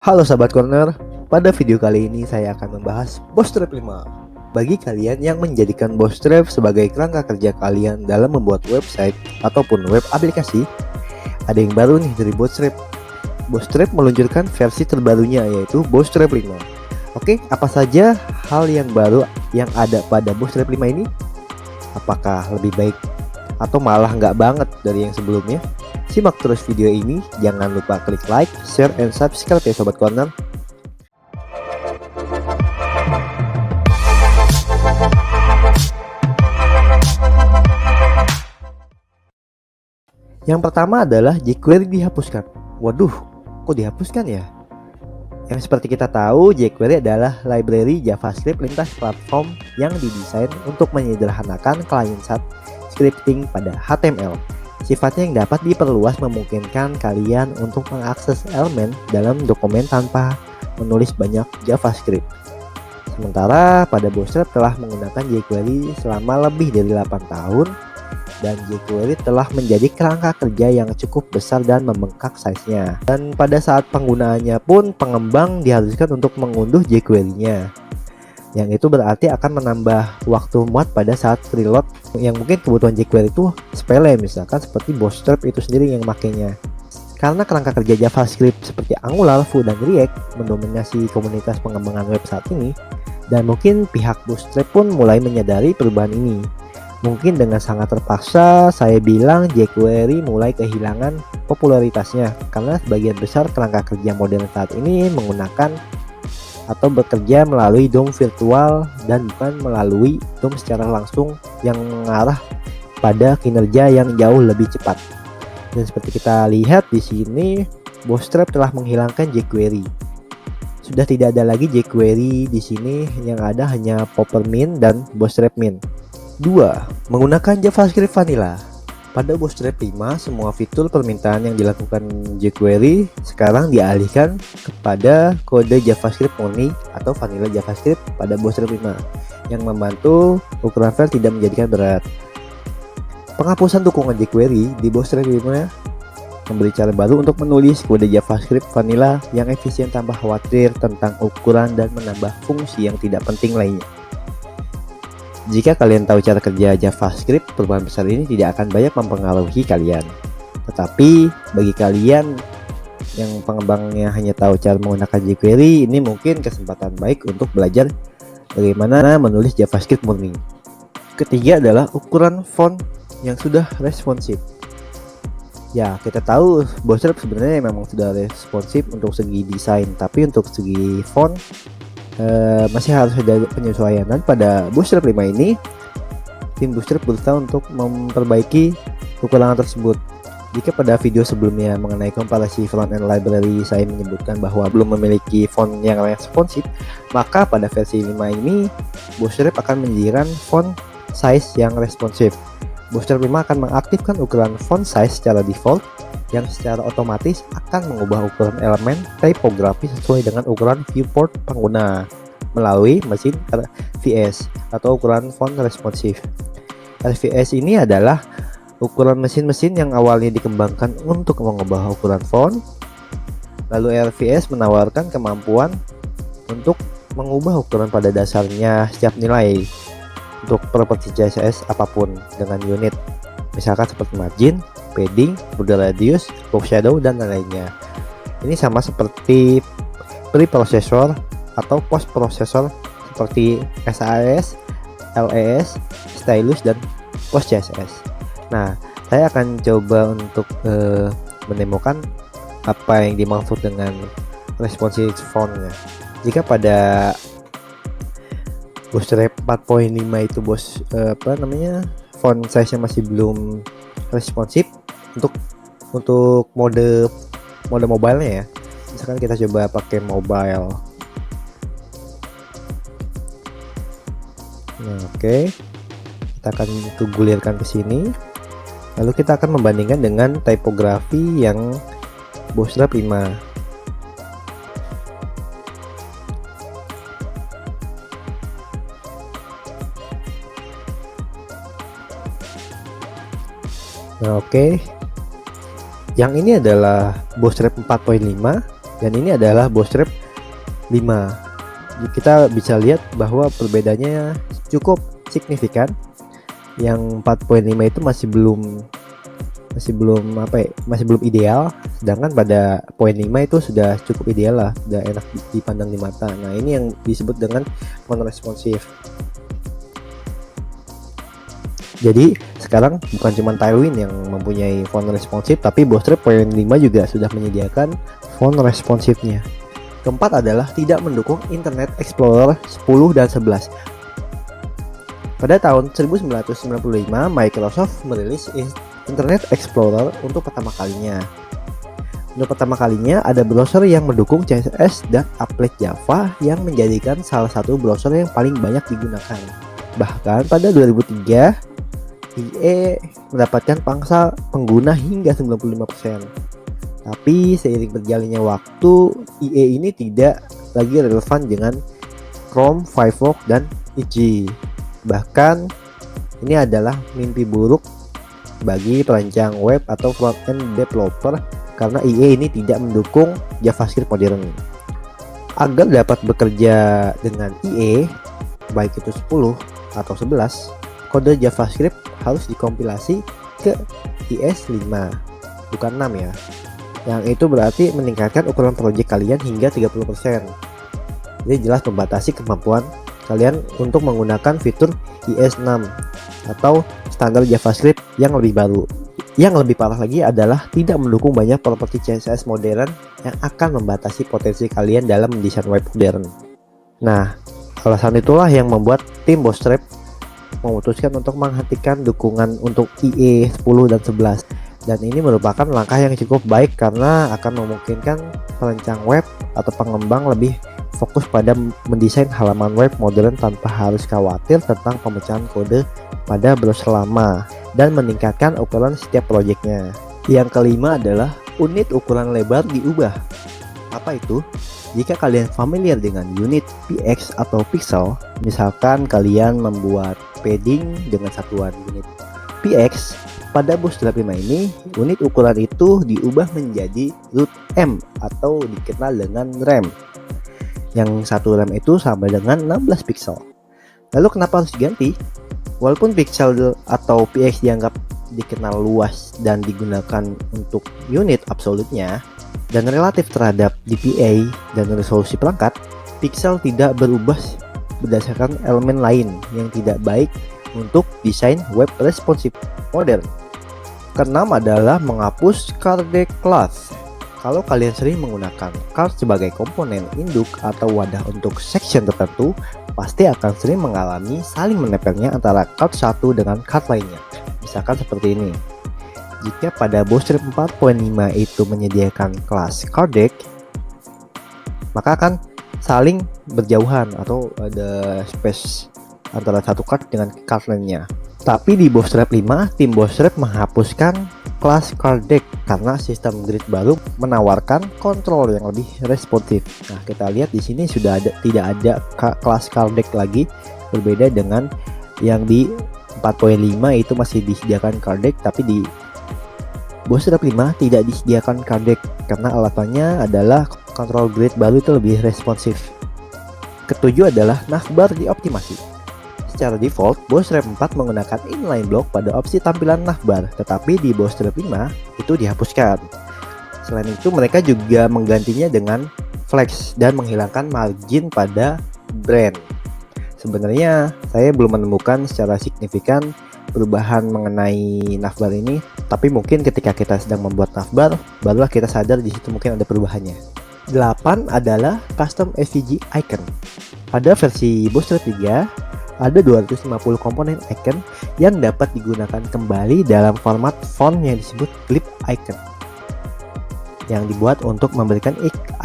Halo sahabat corner, pada video kali ini saya akan membahas Bootstrap 5. Bagi kalian yang menjadikan Bootstrap sebagai kerangka kerja kalian dalam membuat website ataupun web aplikasi, ada yang baru nih dari Bootstrap. Bootstrap meluncurkan versi terbarunya yaitu Bootstrap 5. Oke, apa saja hal yang baru yang ada pada Bootstrap 5 ini? Apakah lebih baik atau malah nggak banget dari yang sebelumnya? Simak terus video ini, jangan lupa klik like, share, and subscribe ya sobat corner. Yang pertama adalah jQuery dihapuskan. Waduh, kok dihapuskan ya? Yang seperti kita tahu, jQuery adalah library JavaScript lintas platform yang didesain untuk menyederhanakan client-side scripting pada HTML. Sifatnya yang dapat diperluas memungkinkan kalian untuk mengakses elemen dalam dokumen tanpa menulis banyak JavaScript. Sementara pada Bootstrap telah menggunakan jQuery selama lebih dari 8 tahun dan jQuery telah menjadi kerangka kerja yang cukup besar dan membengkak size-nya. Dan pada saat penggunaannya pun pengembang diharuskan untuk mengunduh jQuery-nya. Yang itu berarti akan menambah waktu muat pada saat preload yang mungkin kebutuhan jQuery itu sepele, misalkan seperti Bootstrap itu sendiri yang makainya. Karena kerangka kerja JavaScript seperti Angular, Vue, dan React mendominasi komunitas pengembangan web saat ini, dan mungkin pihak Bootstrap pun mulai menyadari perubahan ini. Mungkin dengan sangat terpaksa saya bilang jQuery mulai kehilangan popularitasnya karena sebagian besar kerangka kerja modern saat ini menggunakan atau bekerja melalui DOM virtual dan bukan melalui DOM secara langsung yang mengarah pada kinerja yang jauh lebih cepat. Dan seperti kita lihat di sini, Bootstrap telah menghilangkan jQuery. Sudah tidak ada lagi jQuery di sini, yang ada hanya Peppermint dan Bootstrap Mint. 2. Menggunakan JavaScript Vanilla. Pada Bootstrap 5, semua fitur permintaan yang dilakukan jQuery sekarang dialihkan kepada kode JavaScript murni atau Vanilla JavaScript pada Bootstrap 5 yang membantu ukuran file tidak menjadikan berat. Penghapusan dukungan jQuery di Bootstrap 5 memberi cara baru untuk menulis kode JavaScript Vanilla yang efisien tanpa khawatir tentang ukuran dan menambah fungsi yang tidak penting lainnya. Jika kalian tahu cara kerja JavaScript, perubahan besar ini tidak akan banyak mempengaruhi kalian. Tetapi bagi kalian yang pengembangnya hanya tahu cara menggunakan jQuery, ini mungkin kesempatan baik untuk belajar bagaimana menulis JavaScript murni. Ketiga adalah ukuran font yang sudah responsif. Ya, kita tahu Bootstrap sebenarnya memang sudah responsif untuk segi desain, tapi untuk segi font masih harus ada penyesuaian. Dan pada Bootstrap 5 ini tim Bootstrap berusaha untuk memperbaiki kekurangan tersebut. Jika pada video sebelumnya mengenai komparasi front-end library saya menyebutkan bahwa belum memiliki font yang responsif, maka pada versi 5 ini Bootstrap akan menjadikan font size yang responsif. Bootstrap 5 akan mengaktifkan ukuran font size secara default yang secara otomatis akan mengubah ukuran elemen tipografi sesuai dengan ukuran viewport pengguna melalui mesin RVS atau ukuran font responsif. RVS ini adalah ukuran mesin-mesin yang awalnya dikembangkan untuk mengubah ukuran font, lalu RVS menawarkan kemampuan untuk mengubah ukuran pada dasarnya setiap nilai untuk properti CSS apapun dengan unit, misalkan seperti margin, padding, border radius, box shadow, dan lainnya. Ini sama seperti preprocessor atau postprocessor seperti SAS, LES, Stylus, dan PostCSS. Nah, saya akan coba untuk menemukan apa yang dimaksud dengan responsive fontnya. Jika pada Bootstrap 4.5 itu font size-nya masih belum responsif untuk mode mobile-nya ya. Misalkan kita coba pakai mobile. Nah, oke. Kita akan gulirkan ke sini. Lalu kita akan membandingkan dengan tipografi yang Bootstrap 5. Nah, oke. Yang ini adalah Bootstrap 4.5 Dan ini adalah Bootstrap 5. Kita bisa lihat bahwa perbedaannya cukup signifikan. Yang 4.5 itu masih belum ideal, sedangkan pada poin 5 itu sudah cukup ideal lah, sudah enak dipandang di mata. Nah, ini yang disebut dengan font responsif. Jadi sekarang bukan cuma Tailwind yang mempunyai font responsif, tapi Bootstrap poin 5 juga sudah menyediakan font responsifnya. Keempat adalah tidak mendukung Internet Explorer 10 dan 11. Pada tahun 1995, Microsoft merilis Internet Explorer untuk pertama kalinya. Untuk pertama kalinya ada browser yang mendukung CSS dan applet Java yang menjadikan salah satu browser yang paling banyak digunakan. Bahkan pada 2003, IE mendapatkan pangsa pengguna hingga 95%. Tapi seiring berjalannya waktu, IE ini tidak lagi relevan dengan Chrome, Firefox, dan Edge. Bahkan ini adalah mimpi buruk bagi perancang web atau front-end developer karena IE ini tidak mendukung JavaScript modern. Agar dapat bekerja dengan IE, baik itu 10 atau 11, kode JavaScript harus dikompilasi ke IS5, bukan 6 ya. Yang itu berarti meningkatkan ukuran proyek kalian hingga 30%. Jadi jelas membatasi kemampuan kalian untuk menggunakan fitur IS6 atau standar JavaScript yang lebih baru. Yang lebih parah lagi adalah tidak mendukung banyak properti CSS modern yang akan membatasi potensi kalian dalam mendesain web modern. Nah, alasan itulah yang membuat tim Bootstrap memutuskan untuk menghentikan dukungan untuk IE 10 dan 11. Dan ini merupakan langkah yang cukup baik karena akan memungkinkan perancang web atau pengembang lebih fokus pada mendesain halaman web modern tanpa harus khawatir tentang pemecahan kode pada browser lama dan meningkatkan ukuran setiap proyeknya. Yang kelima adalah unit ukuran lebar diubah. Apa itu? Jika kalian familiar dengan unit px atau pixel, misalkan kalian membuat padding dengan satuan unit px, pada Bootstrap 5 ini unit ukuran itu diubah menjadi root m atau dikenal dengan rem. Yang satu rem itu sama dengan 16 pixel. Lalu kenapa harus diganti? Walaupun pixel atau px dianggap dikenal luas dan digunakan untuk unit absolutnya dan relatif terhadap DPI dan resolusi perangkat, pixel tidak berubah berdasarkan elemen lain yang tidak baik untuk desain web responsif modern. Keenam adalah menghapus cardec class. Kalau kalian sering menggunakan card sebagai komponen induk atau wadah untuk section tertentu, pasti akan sering mengalami saling menempelnya antara card satu dengan card lainnya. Misalkan seperti ini. Jika pada Bootstrap 4.5 itu menyediakan kelas cardec, maka akan saling berjauhan atau ada space antara satu card dengan card lainnya. Tapi di Bootstrap 5, tim Bootstrap menghapuskan kelas cardec karena sistem grid baru menawarkan kontrol yang lebih responsif. Nah, kita lihat di sini sudah tidak ada kelas cardec lagi, berbeda dengan yang di 4.5 itu masih disediakan cardec, tapi di Bootstrap 5 tidak disediakan cardec karena alasannya adalah kontrol grid baru itu lebih responsif. Ketujuh adalah navbar dioptimasi. Secara default, Bootstrap 4 menggunakan inline block pada opsi tampilan navbar, tetapi di Bootstrap 5 itu dihapuskan. Selain itu, mereka juga menggantinya dengan flex dan menghilangkan margin pada brand. Sebenarnya saya belum menemukan secara signifikan perubahan mengenai navbar ini, tapi mungkin ketika kita sedang membuat navbar, barulah kita sadar di situ mungkin ada perubahannya. 8 adalah custom SVG icon. Pada versi Bootstrap 3, ada 250 komponen icon yang dapat digunakan kembali dalam format font yang disebut glyph icon, yang dibuat untuk memberikan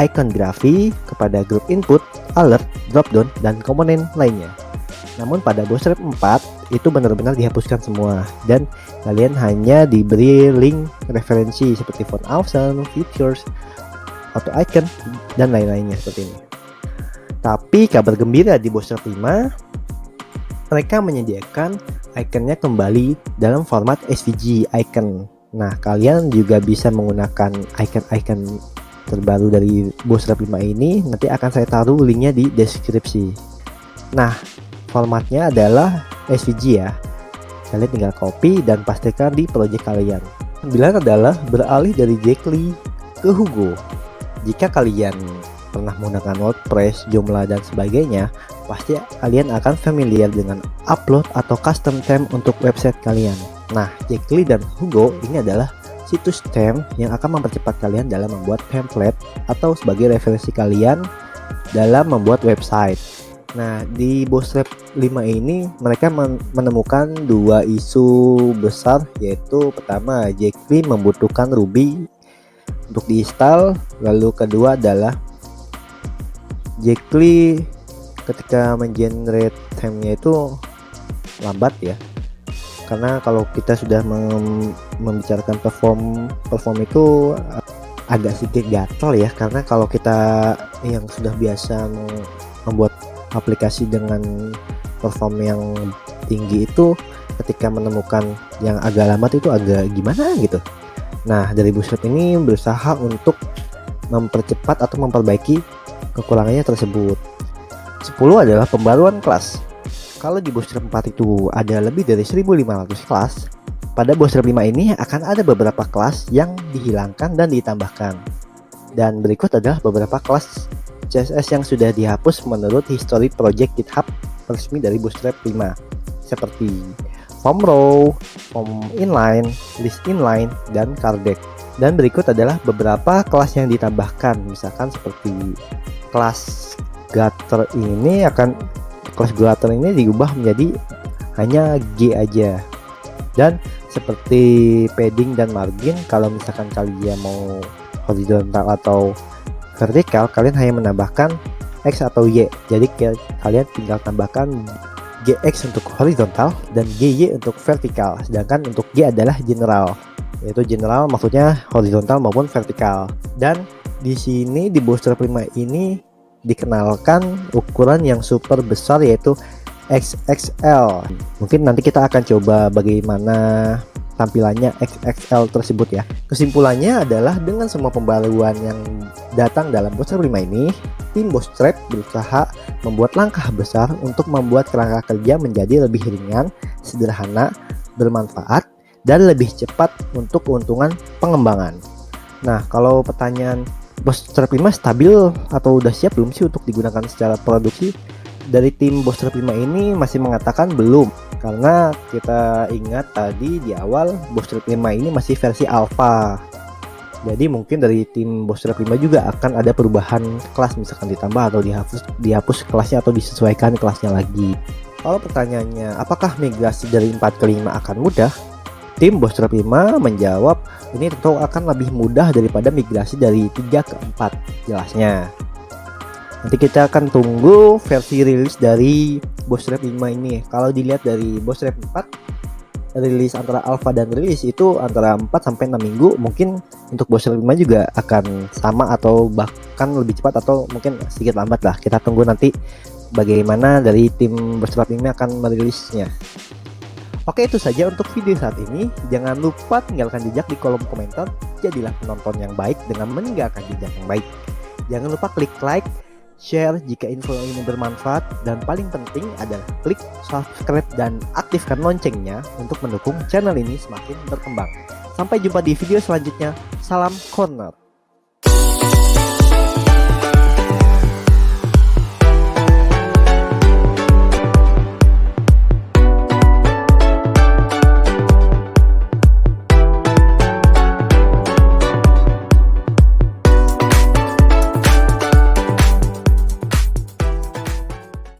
icon grafi kepada grup input, alert, dropdown, dan komponen lainnya. Namun pada Bootstrap 4 itu benar-benar dihapuskan semua dan kalian hanya diberi link referensi seperti font option, features, auto icon, dan lain-lainnya seperti ini. Tapi kabar gembira di Bootstrap 5, mereka menyediakan ikonnya kembali dalam format SVG icon. Nah, kalian juga bisa menggunakan icon-icon terbaru dari Bootstrap 5 ini nanti akan saya taruh linknya di deskripsi. Nah, formatnya adalah SVG ya. Kalian tinggal copy dan pastikan di project kalian. 9 adalah beralih dari Jekly ke Hugo. Jika kalian pernah menggunakan WordPress, Joomla dan sebagainya, pasti kalian akan familiar dengan upload atau custom theme untuk website kalian. Nah, Jekly dan Hugo ini adalah situs theme yang akan mempercepat kalian dalam membuat template atau sebagai referensi kalian dalam membuat website. Nah, di Bootstrap 5 ini mereka menemukan dua isu besar, yaitu pertama, Jekly membutuhkan Ruby untuk diinstal, lalu kedua adalah Jekly ketika mengenerate theme-nya itu lambat ya. Karena kalau kita sudah membicarakan perform itu agak sedikit gatel ya, karena kalau kita yang sudah biasa membuat aplikasi dengan perform yang tinggi itu ketika menemukan yang agak lambat itu agak gimana gitu. Nah, dari Bootstrap ini berusaha untuk mempercepat atau memperbaiki kekurangannya tersebut. 10 adalah pembaruan kelas. Kalau di Bootstrap 4 itu ada lebih dari 1500 kelas, pada Bootstrap 5 ini akan ada beberapa kelas yang dihilangkan dan ditambahkan. Dan berikut adalah beberapa kelas CSS yang sudah dihapus menurut history project GitHub resmi dari Bootstrap 5, seperti form row, form inline, list inline, dan cardec. Dan berikut adalah beberapa kelas yang ditambahkan, misalkan seperti kelas gutter ini diubah menjadi hanya G aja. Dan seperti padding dan margin, kalau misalkan kalian mau horizontal atau vertikal, kalian hanya menambahkan X atau Y. Jadi kalian tinggal tambahkan GX untuk horizontal dan GY untuk vertikal. Sedangkan untuk G adalah general, yaitu general maksudnya horizontal maupun vertikal. Dan di sini di Bootstrap 5 ini dikenalkan ukuran yang super besar, yaitu XXL. Mungkin nanti kita akan coba bagaimana tampilannya XXL tersebut ya. Kesimpulannya adalah dengan semua pembaruan yang datang dalam Bootstrap 5 ini, tim Bootstrap berusaha membuat langkah besar untuk membuat kerangka kerja menjadi lebih ringan, sederhana, bermanfaat, dan lebih cepat untuk keuntungan pengembangan. Nah, kalau pertanyaan Bootstrap 5 stabil atau udah siap belum sih untuk digunakan secara produksi? Dari tim Bootstrap 5 ini masih mengatakan belum, karena kita ingat tadi di awal Bootstrap 5 ini masih versi alpha. Jadi mungkin dari tim Bootstrap 5 juga akan ada perubahan kelas, misalkan ditambah atau dihapus kelasnya atau disesuaikan kelasnya lagi. Kalau pertanyaannya apakah migrasi dari 4 ke 5 akan mudah? Tim Bootstrap 5 menjawab ini tentu akan lebih mudah daripada migrasi dari 3 ke 4 jelasnya. Nanti kita akan tunggu versi rilis dari Bootstrap 5 ini. Kalau dilihat dari Bootstrap 4, rilis antara alpha dan rilis itu antara 4 sampai 6 minggu. Mungkin untuk Bootstrap 5 juga akan sama atau bahkan lebih cepat atau mungkin sedikit lambat lah. Kita tunggu nanti bagaimana dari tim Bootstrap 5 akan merilisnya. Oke, itu saja untuk video saat ini. Jangan lupa tinggalkan jejak di kolom komentar. Jadilah penonton yang baik dengan meninggalkan jejak yang baik. Jangan lupa klik like, share jika info ini bermanfaat, dan paling penting adalah klik subscribe dan aktifkan loncengnya untuk mendukung channel ini semakin berkembang. Sampai jumpa di video selanjutnya. Salam Corner.